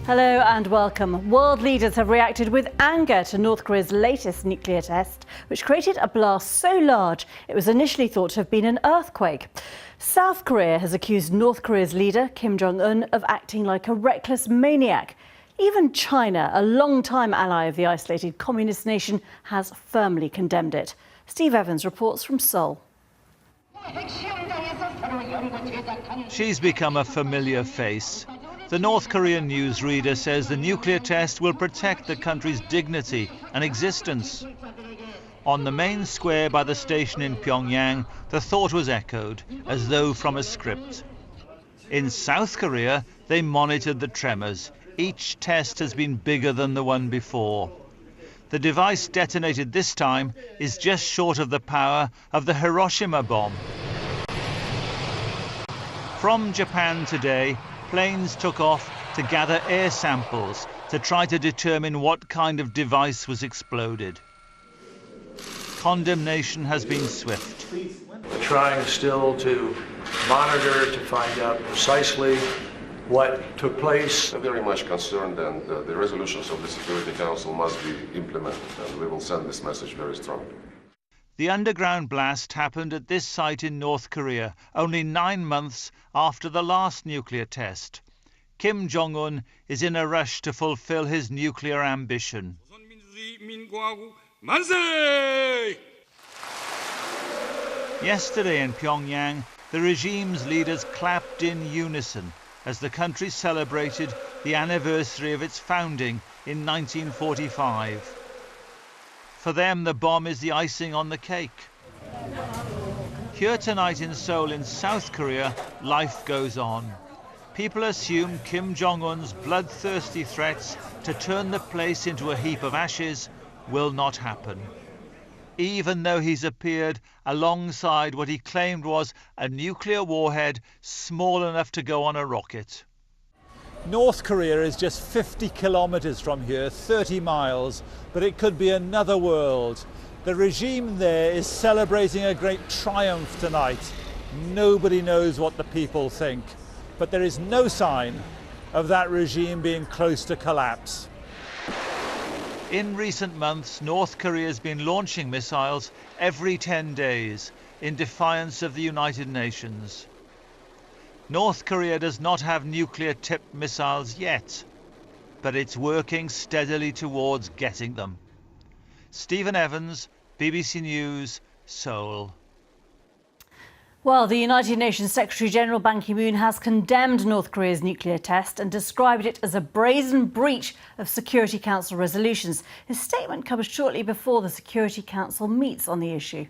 Hello and welcome. World leaders have reacted with anger to North Korea's latest nuclear test, which created a blast so large it was initially thought to have been an earthquake. South Korea has accused North Korea's leader, Kim Jong-un, of acting like a reckless maniac. Even China, a long-time ally of the isolated communist nation, has firmly condemned it. Steve Evans reports from Seoul. She's become a familiar face. The North Korean newsreader says the nuclear test will protect the country's dignity and existence. On the main square by the station in Pyongyang, the thought was echoed, as though from a script. In South Korea, they monitored the tremors. Each test has been bigger than the one before. The device detonated this time is just short of the power of the Hiroshima bomb. From Japan today, planes took off to gather air samples to try to determine what kind of device was exploded. Condemnation has been swift. We're trying still to monitor to find out precisely what took place. I'm very much concerned, and the resolutions of the Security Council must be implemented, and we will send this message very strongly. The underground blast happened at this site in North Korea, only 9 months after the last nuclear test. Kim Jong-un is in a rush to fulfill his nuclear ambition. Yesterday in Pyongyang, the regime's leaders clapped in unison as the country celebrated the anniversary of its founding in 1945. For them, the bomb is the icing on the cake. Here tonight in Seoul in South Korea, life goes on. People assume Kim Jong-un's bloodthirsty threats to turn the place into a heap of ashes will not happen, even though he's appeared alongside what he claimed was a nuclear warhead small enough to go on a rocket. North Korea is just 50 kilometers from here, 30 miles, but it could be another world. The regime there is celebrating a great triumph tonight. Nobody knows what the people think, but there is no sign of that regime being close to collapse. In recent months, North Korea has been launching missiles every 10 days in defiance of the United Nations. North Korea does not have nuclear-tipped missiles yet, but it's working steadily towards getting them. Stephen Evans, BBC News, Seoul. Well, the United Nations Secretary-General Ban KiMoon has condemned North Korea's nuclear test and described it as a brazen breach of Security Council resolutions. His statement comes shortly before the Security Council meets on the issue.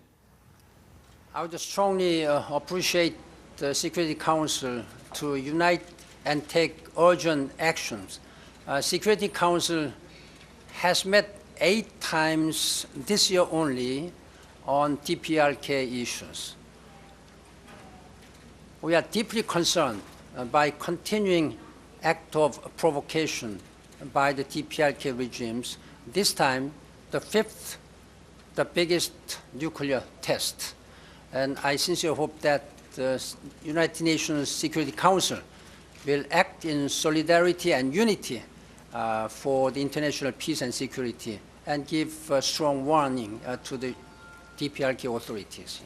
I would strongly appreciate the Security Council to unite and take urgent actions. Security Council has met 8 times this year only on DPRK issues. We are deeply concerned by continuing act of provocation by the DPRK regimes, this time the 5th, the biggest nuclear test. And I sincerely hope that the United Nations Security Council will act in solidarity and unity for the international peace and security and give a strong warning to the DPRK authorities.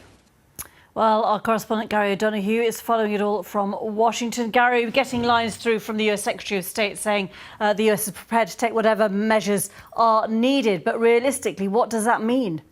Well, our correspondent Gary O'Donoghue is following it all from Washington. Gary, we're getting lines through from the US Secretary of State saying the US is prepared to take whatever measures are needed. But realistically, what does that mean?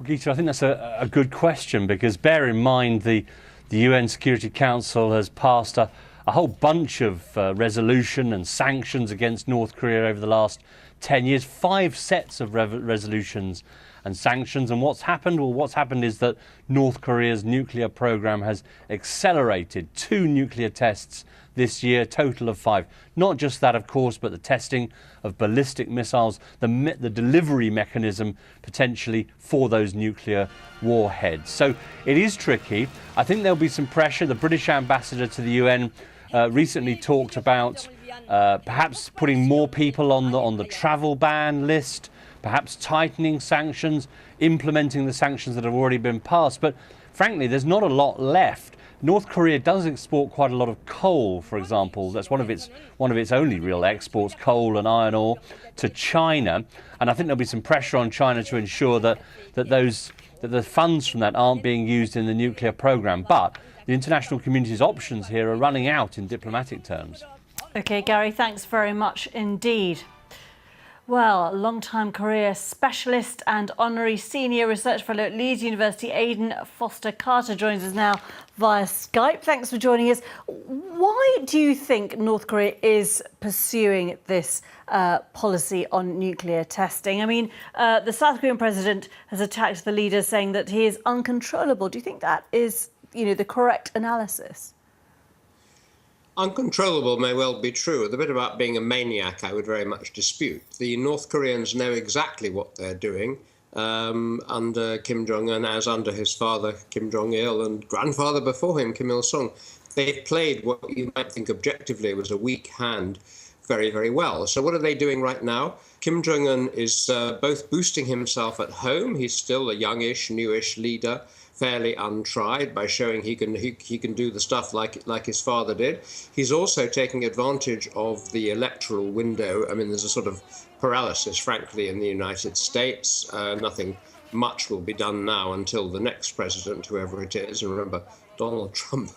Well, Geeta, I think that's a good question, because bear in mind the UN Security Council has passed a whole bunch of resolution and sanctions against North Korea over the last 10 years, 5 sets of resolutions and sanctions. And what's happened? Well, what's happened is that North Korea's nuclear program has accelerated 2 nuclear tests this year, total of 5. Not just that, of course, but the testing of ballistic missiles, the delivery mechanism potentially for those nuclear warheads. So it is tricky. I think there'll be some pressure. The British ambassador to the UN recently talked about perhaps putting more people on the travel ban list, perhaps tightening sanctions, implementing the sanctions that have already been passed. But frankly, there's not a lot left. North Korea does export quite a lot of coal, for example. That's one of its only real exports, coal and iron ore, to China. And I think there'll be some pressure on China to ensure that the funds from that aren't being used in the nuclear program. But the international community's options here are running out in diplomatic terms. OK, Gary, thanks very much indeed. Well, long-time career specialist and honorary senior research fellow at Leeds University, Aidan Foster-Carter, joins us now via Skype. Thanks for joining us. Why do you think North Korea is pursuing this policy on nuclear testing? I mean, the South Korean president has attacked the leader, saying that he is uncontrollable. Do you think that is, the correct analysis? Uncontrollable may well be true. The bit about being a maniac I would very much dispute. The North Koreans know exactly what they're doing under Kim Jong-un, as under his father Kim Jong-il and grandfather before him, Kim Il-sung. They've played what you might think objectively was a weak hand very, very well. So what are they doing right now? Kim Jong-un is both boosting himself at home. He's still a youngish, newish leader, fairly untried, by showing he can do the stuff like his father did. He's also taking advantage of the electoral window. I mean, there's a sort of paralysis, frankly, in the United States. Nothing much will be done now until the next president, whoever it is. And remember, Donald Trump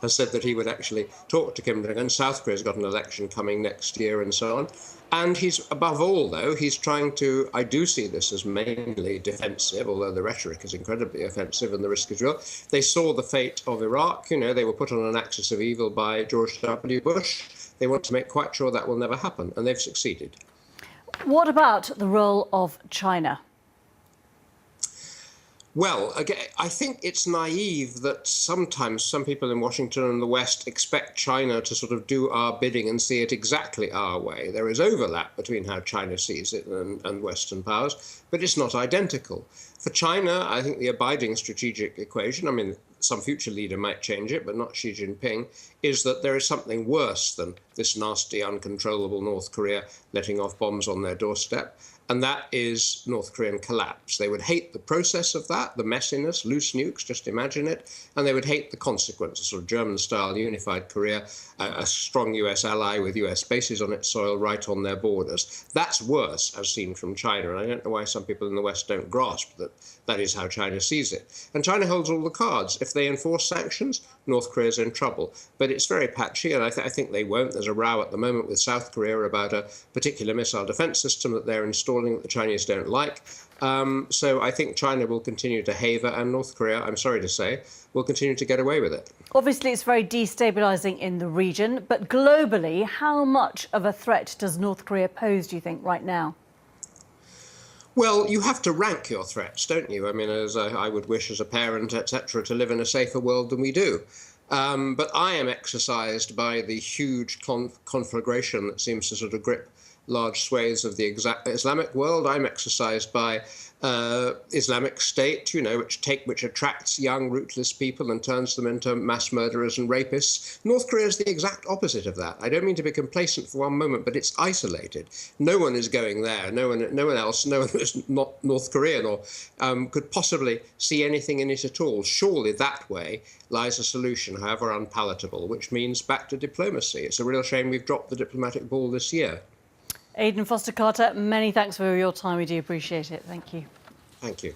has said that he would actually talk to Kim Jong-un. South Korea's got an election coming next year and so on. And he's, above all, though, he's trying to, I do see this as mainly defensive, although the rhetoric is incredibly offensive and the risk is real. They saw the fate of Iraq. They were put on an axis of evil by George W. Bush. They want to make quite sure that will never happen, and they've succeeded. What about the role of China? Well, again, I think it's naive that sometimes some people in Washington and the West expect China to sort of do our bidding and see it exactly our way. There is overlap between how China sees it and Western powers, but it's not identical. For China, I think the abiding strategic equation, I mean, some future leader might change it, but not Xi Jinping, is that there is something worse than this nasty, uncontrollable North Korea letting off bombs on their doorstep. And that is North Korean collapse. They would hate the process of that, the messiness, loose nukes, just imagine it. And they would hate the consequence, a sort of German-style unified Korea, a strong US ally with US bases on its soil right on their borders. That's worse, as seen from China. And I don't know why some people in the West don't grasp that that is how China sees it. And China holds all the cards. If they enforce sanctions, North Korea's in trouble. But it's very patchy, and I think they won't. There's a row at the moment with South Korea about a particular missile defense system that they're installing that the Chinese don't like. So I think China will continue to haver, and North Korea, I'm sorry to say, will continue to get away with it. Obviously, it's very destabilising in the region, but globally, how much of a threat does North Korea pose, do you think, right now? Well, you have to rank your threats, don't you? I mean, as I would wish as a parent, etc., to live in a safer world than we do. But I am exercised by the huge conflagration that seems to sort of grip large swathes of the Islamic world. I'm exercised by Islamic State, which attracts young, rootless people and turns them into mass murderers and rapists. North Korea is the exact opposite of that. I don't mean to be complacent for one moment, but it's isolated. No one is going there. No one else, no one who's not North Korean or could possibly see anything in it at all. Surely that way lies a solution, however unpalatable, which means back to diplomacy. It's a real shame we've dropped the diplomatic ball this year. Aidan Foster-Carter, many thanks for your time. We do appreciate it. Thank you. Thank you.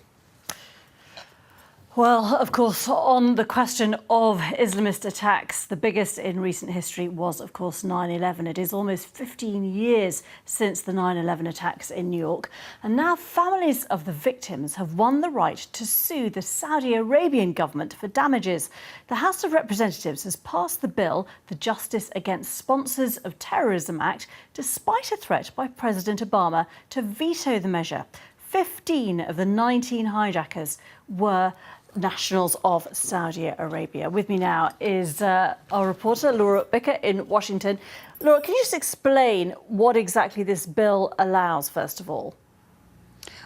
Well, of course, on the question of Islamist attacks, the biggest in recent history was, of course, 9/11. It is almost 15 years since the 9/11 attacks in New York. And now families of the victims have won the right to sue the Saudi Arabian government for damages. The House of Representatives has passed the bill, the Justice Against Sponsors of Terrorism Act, despite a threat by President Obama to veto the measure. 15 of the 19 hijackers were nationals of Saudi Arabia. With me now is our reporter, Laura Bicker in Washington. Laura, can you just explain what exactly this bill allows, first of all?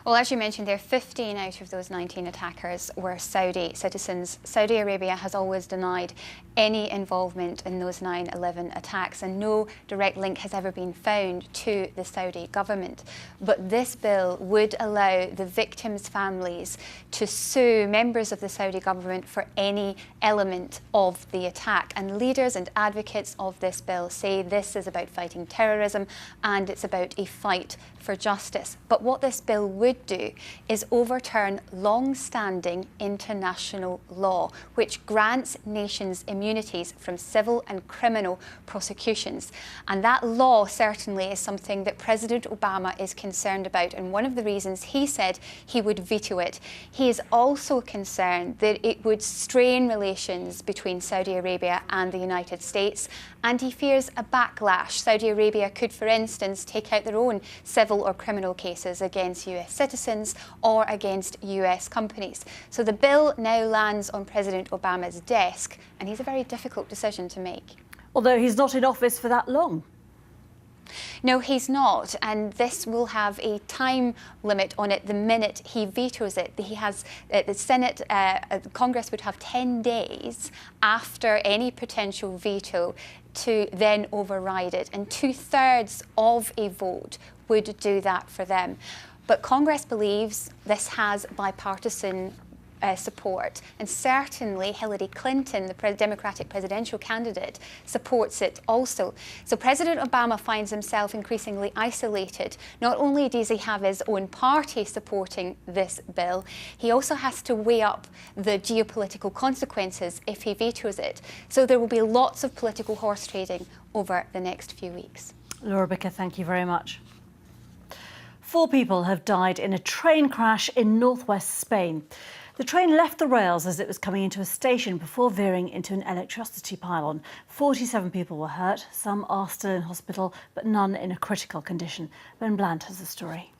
Well, as you mentioned there, 15 out of those 19 attackers were Saudi citizens. Saudi Arabia has always denied any involvement in those 9/11 attacks, and no direct link has ever been found to the Saudi government. But this bill would allow the victims' families to sue members of the Saudi government for any element of the attack. And leaders and advocates of this bill say this is about fighting terrorism and it's about a fight for justice. But what this bill would do is overturn long-standing international law, which grants nations immunities from civil and criminal prosecutions. And that law certainly is something that President Obama is concerned about. And one of the reasons he said he would veto it, he is also concerned that it would strain relations between Saudi Arabia and the United States. And he fears a backlash. Saudi Arabia could, for instance, take out their own civil or criminal cases against US citizens or against US companies. So the bill now lands on President Obama's desk, and he's a very difficult decision to make. Although he's not in office for that long. No, he's not, and this will have a time limit on it the minute he vetoes it. He has the Senate, Congress would have 10 days after any potential veto to then override it, and 2/3 of a vote would do that for them. But Congress believes this has bipartisan support, and certainly Hillary Clinton, the Democratic presidential candidate, supports it also. So President Obama finds himself increasingly isolated. Not only does he have his own party supporting this bill, he also has to weigh up the geopolitical consequences if he vetoes it. So there will be lots of political horse trading over the next few weeks. Laura Bicker, thank you very much. 4 people have died in a train crash in northwest Spain. The train left the rails as it was coming into a station before veering into an electricity pylon. 47 people were hurt. Some are still in hospital, but none in a critical condition. Ben Bland has the story.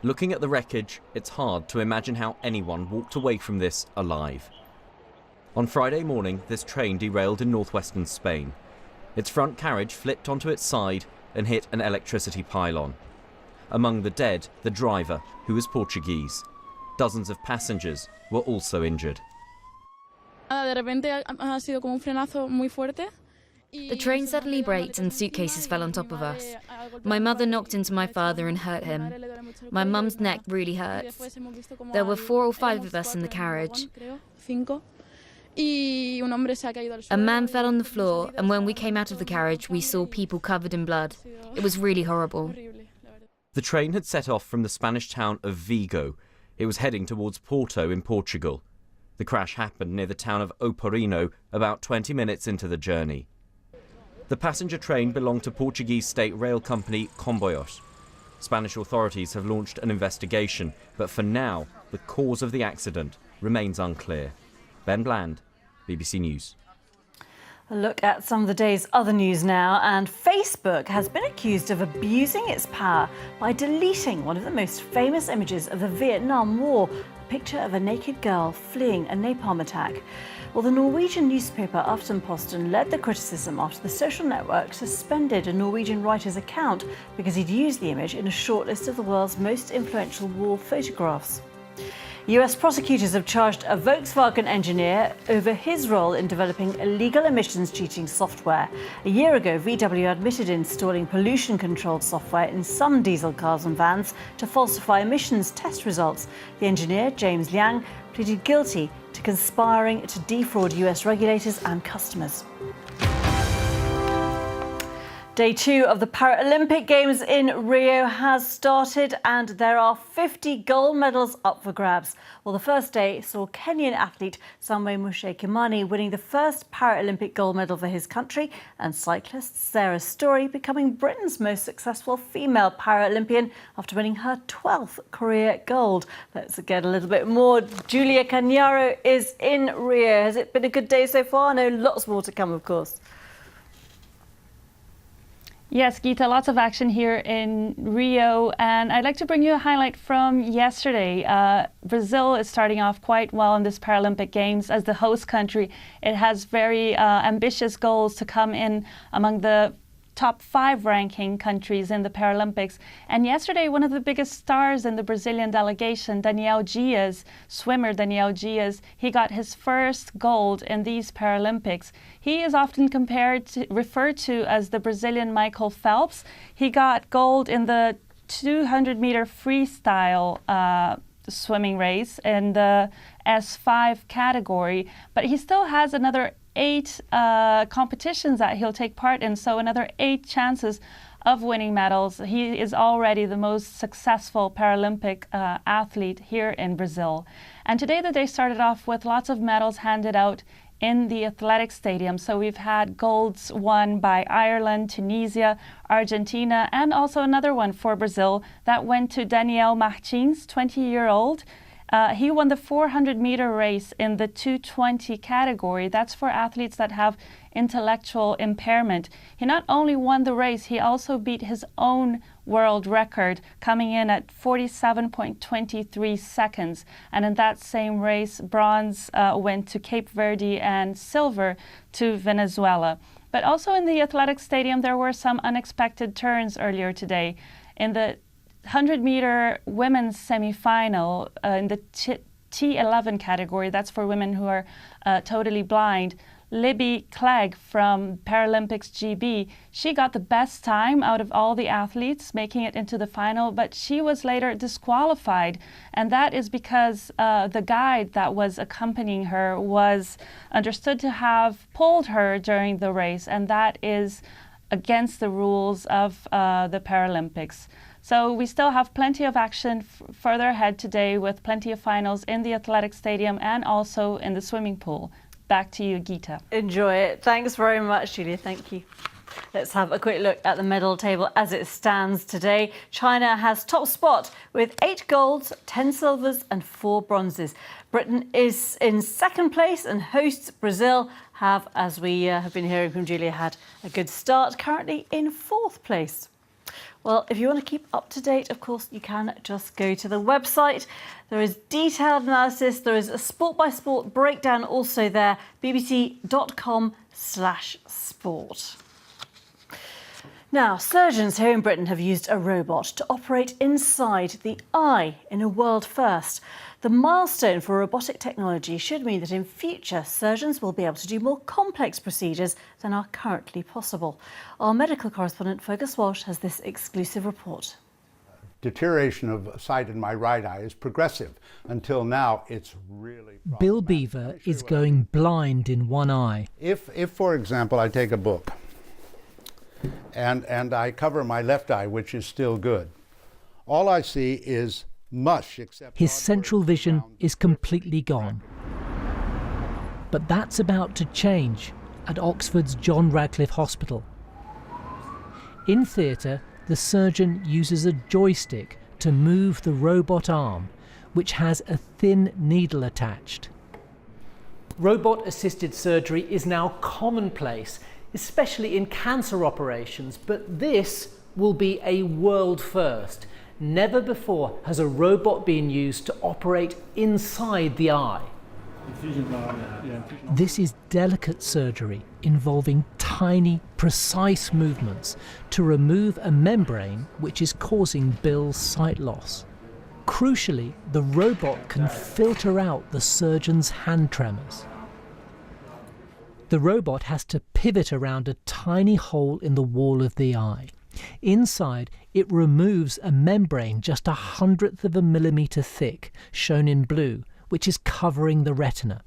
Looking at the wreckage, it's hard to imagine how anyone walked away from this alive. On Friday morning, this train derailed in northwestern Spain. Its front carriage flipped onto its side and hit an electricity pylon. Among the dead, the driver, who was Portuguese. Dozens of passengers were also injured. The train suddenly braked and suitcases fell on top of us. My mother knocked into my father and hurt him. My mum's neck really hurts. There were 4 or 5 of us in the carriage. A man fell on the floor, and when we came out of the carriage, we saw people covered in blood. It was really horrible. The train had set off from the Spanish town of Vigo. It was heading towards Porto in Portugal. The crash happened near the town of Oporino, about 20 minutes into the journey. The passenger train belonged to Portuguese state rail company Comboios. Spanish authorities have launched an investigation, but for now, the cause of the accident remains unclear. Ben Bland, BBC News. A look at some of the day's other news now, and Facebook has been accused of abusing its power by deleting one of the most famous images of the Vietnam War, a picture of a naked girl fleeing a napalm attack. Well, the Norwegian newspaper Aftenposten led the criticism after the social network suspended a Norwegian writer's account because he'd used the image in a shortlist of the world's most influential war photographs. US prosecutors have charged a Volkswagen engineer over his role in developing illegal emissions cheating software. A year ago, VW admitted installing pollution-controlled software in some diesel cars and vans to falsify emissions test results. The engineer, James Liang, pleaded guilty to conspiring to defraud US regulators and customers. Day 2 of the Paralympic Games in Rio has started, and there are 50 gold medals up for grabs. Well, the first day saw Kenyan athlete Samuel Muche Kimani winning the first Paralympic gold medal for his country, and cyclist Sarah Story becoming Britain's most successful female Paralympian after winning her 12th career gold. Let's get a little bit more. Julia Cagnaro is in Rio. Has it been a good day so far? No, lots more to come, of course. Yes, Geeta, lots of action here in Rio, and I'd like to bring you a highlight from yesterday. Brazil is starting off quite well in this Paralympic Games as the host country. It has very ambitious goals to come in among the top 5 ranking countries in the Paralympics. And yesterday, one of the biggest stars in the Brazilian delegation, swimmer Daniel Dias, he got his first gold in these Paralympics. He is often referred to as the Brazilian Michael Phelps. He got gold in the 200-meter freestyle swimming race in the S5 category, but he still has another 8 competitions that he'll take part in, so another 8 chances of winning medals. He is already the most successful Paralympic athlete here in Brazil. And today the day started off with lots of medals handed out in the athletic stadium. So we've had golds won by Ireland, Tunisia, Argentina, and also another one for Brazil that went to Daniel Martins, 20-year-old. He won the 400-meter race in the 220 category. That's for athletes that have intellectual impairment. He not only won the race, he also beat his own world record, coming in at 47.23 seconds. And in that same race, bronze went to Cape Verde and silver to Venezuela. But also in the athletic stadium, there were some unexpected turns earlier today. In the 100-meter women's semifinal in the T11 category, that's for women who are totally blind, Libby Clegg from Paralympics GB, she got the best time out of all the athletes, making it into the final, but she was later disqualified. And that is because the guide that was accompanying her was understood to have pulled her during the race, and that is against the rules of the Paralympics. So we still have plenty of action further ahead today, with plenty of finals in the athletic stadium and also in the swimming pool. Back to you, Geeta. Enjoy it. Thanks very much, Julia. Thank you. Let's have a quick look at the medal table as it stands today. China has top spot with 8 golds, 10 silvers and 4 bronzes. Britain is in second place, and hosts Brazil have, as we have been hearing from Julia, had a good start, currently in 4th place. Well, if you want to keep up to date, of course, you can just go to the website. There is detailed analysis. There is a sport-by-sport breakdown also there, bbc.com/sport. Now, surgeons here in Britain have used a robot to operate inside the eye in a world first. The milestone for robotic technology should mean that in future, surgeons will be able to do more complex procedures than are currently possible. Our medical correspondent, Fergus Walsh, has this exclusive report. Deterioration of sight in my right eye is progressive. Until now, it's really problematic. Bill Beaver is going blind in one eye. If for example, I take a book and I cover my left eye, which is still good, all I see is mush. Except his central vision is completely gone. But that's about to change at Oxford's John Radcliffe Hospital. In theatre, the surgeon uses a joystick to move the robot arm, which has a thin needle attached. Robot-assisted surgery is now commonplace, especially in cancer operations, but this will be a world first. Never before has a robot been used to operate inside the eye. This is delicate surgery involving tiny, precise movements to remove a membrane which is causing Bill's sight loss. Crucially, the robot can filter out the surgeon's hand tremors. The robot has to pivot around a tiny hole in the wall of the eye. Inside, it removes a membrane just 1/100th of a millimetre thick, shown in blue, which is covering the retina,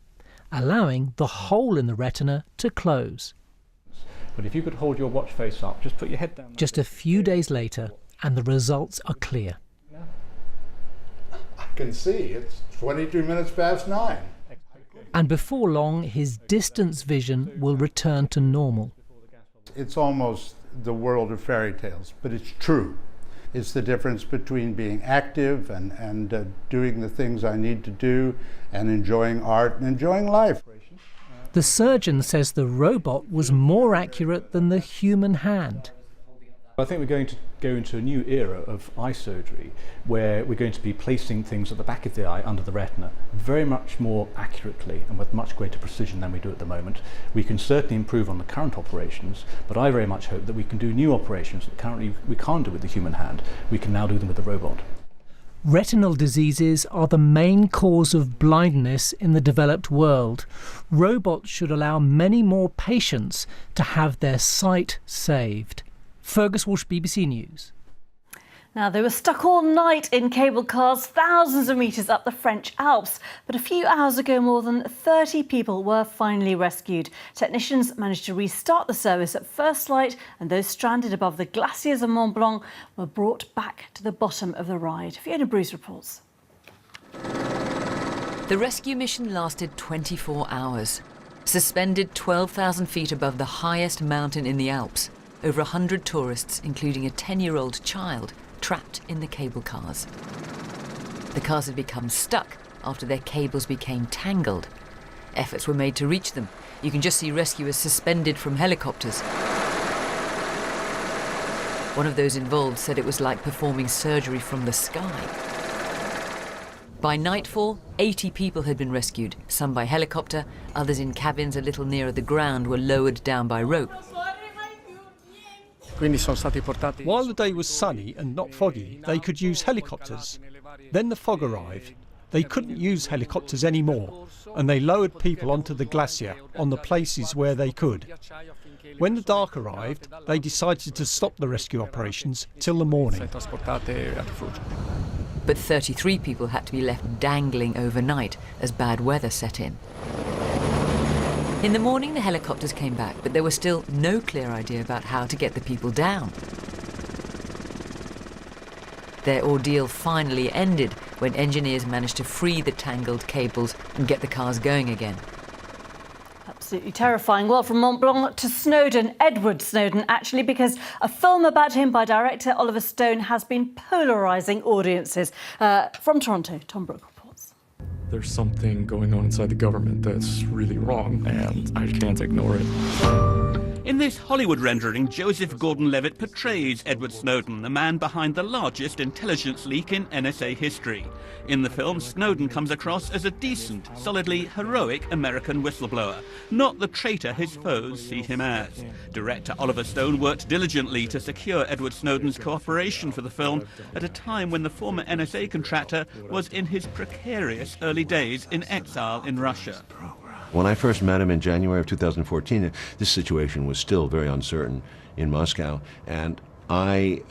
allowing the hole in the retina to close. But if you could hold your watch face up, just put your head down. Just a few days later, and the results are clear. I can see it's 22 minutes past 9. And before long, his distance vision will return to normal. It's almost the world of fairy tales, but it's true. It's the difference between being active and doing the things I need to do, and enjoying art and enjoying life. The surgeon says the robot was more accurate than the human hand. I think we're going to go into a new era of eye surgery where we're going to be placing things at the back of the eye under the retina very much more accurately and with much greater precision than we do at the moment. We can certainly improve on the current operations, but I very much hope that we can do new operations that currently we can't do with the human hand. We can now do them with the robot. Retinal diseases are the main cause of blindness in the developed world. Robots should allow many more patients to have their sight saved. Fergus Walsh, BBC News. Now, they were stuck all night in cable cars thousands of metres up the French Alps. But a few hours ago, more than 30 people were finally rescued. Technicians managed to restart the service at first light, and those stranded above the glaciers of Mont Blanc were brought back to the bottom of the ride. Fiona Bruce reports. The rescue mission lasted 24 hours. Suspended 12,000 feet above the highest mountain in the Alps, over 100 tourists, including a 10-year-old child, trapped in the cable cars. The cars had become stuck after their cables became tangled. Efforts were made to reach them. You can just see rescuers suspended from helicopters. One of those involved said it was like performing surgery from the sky. By nightfall, 80 people had been rescued, some by helicopter, others in cabins a little nearer the ground were lowered down by rope. While the day was sunny and not foggy, they could use helicopters. Then the fog arrived. They couldn't use helicopters anymore, and they lowered people onto the glacier on the places where they could. When the dark arrived, they decided to stop the rescue operations till the morning. But 33 people had to be left dangling overnight as bad weather set in. In the morning, the helicopters came back, but there was still no clear idea about how to get the people down. Their ordeal finally ended when engineers managed to free the tangled cables and get the cars going again. Absolutely terrifying. Well, from Mont Blanc to Snowden, Edward Snowden, actually, because a film about him by director Oliver Stone has been polarising audiences. From Toronto, Tom Brooke reports. There's something going on inside the government that's really wrong, and I can't ignore it. In this Hollywood rendering, Joseph Gordon-Levitt portrays Edward Snowden, the man behind the largest intelligence leak in NSA history. In the film, Snowden comes across as a decent, solidly heroic American whistleblower, not the traitor his foes see him as. Director Oliver Stone worked diligently to secure Edward Snowden's cooperation for the film at a time when the former NSA contractor was in his precarious early days in exile in Russia. When I first met him in January of 2014, this situation was still very uncertain in Moscow, and I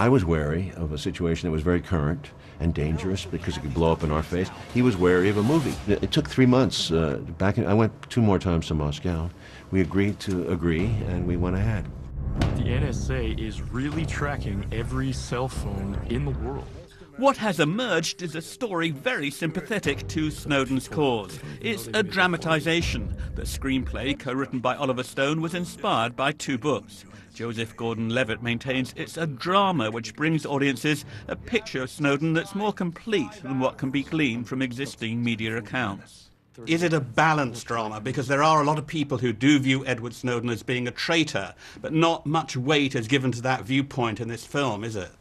was wary of a situation that was very current and dangerous because it could blow up in our face. He was wary of a movie. It took 3 months. I went 2 more times to Moscow. We agreed to agree, and we went ahead. The NSA is really tracking every cell phone in the world. What has emerged is a story very sympathetic to Snowden's cause. It's a dramatisation. The screenplay, co-written by Oliver Stone, was inspired by 2 books. Joseph Gordon-Levitt maintains it's a drama which brings audiences a picture of Snowden that's more complete than what can be gleaned from existing media accounts. Is it a balanced drama? Because there are a lot of people who do view Edward Snowden as being a traitor, but not much weight is given to that viewpoint in this film, is it?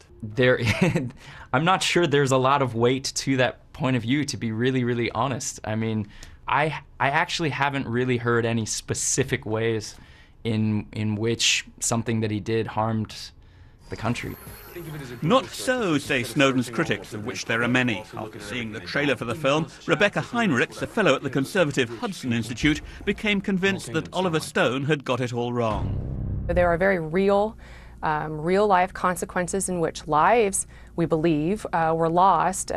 I'm not sure there's a lot of weight to that point of view, to be really, really honest. I mean, I actually haven't really heard any specific ways in which something that he did harmed the country. Not so, say Snowden's critics, of which there are many. After seeing the trailer for the film, Rebecca Heinrichs, a fellow at the conservative Hudson Institute, became convinced that Oliver Stone had got it all wrong. There are very real-life consequences in which lives, we believe, were lost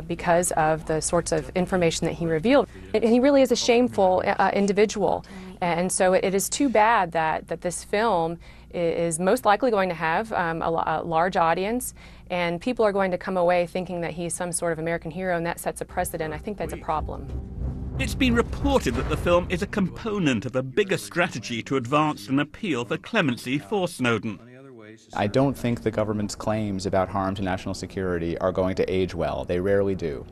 because of the sorts of information that he revealed. And he really is a shameful individual. And so it is too bad that this film is most likely going to have a large audience, and people are going to come away thinking that he's some sort of American hero, and that sets a precedent. I think that's a problem. It's been reported that the film is a component of a bigger strategy to advance an appeal for clemency for Snowden. I don't think the government's claims about harm to national security are going to age well. They rarely do.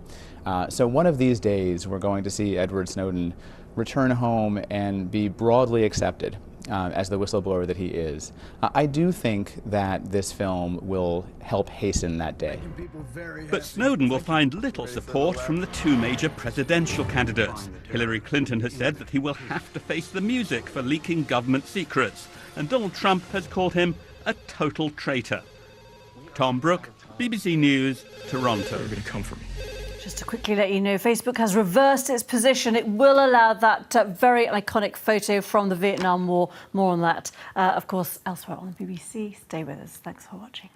So one of these days we're going to see Edward Snowden return home and be broadly accepted as the whistleblower that he is. I do think that this film will help hasten that day. But Snowden will find little support from the two major presidential candidates. Hillary Clinton has said that he will have to face the music for leaking government secrets, and Donald Trump has called him a total traitor. Tom Brooke, BBC News, Toronto. They're going to come for me. Just to quickly let you know, Facebook has reversed its position. It will allow that very iconic photo from the Vietnam War. More on that, of course, elsewhere on the BBC. Stay with us. Thanks for watching.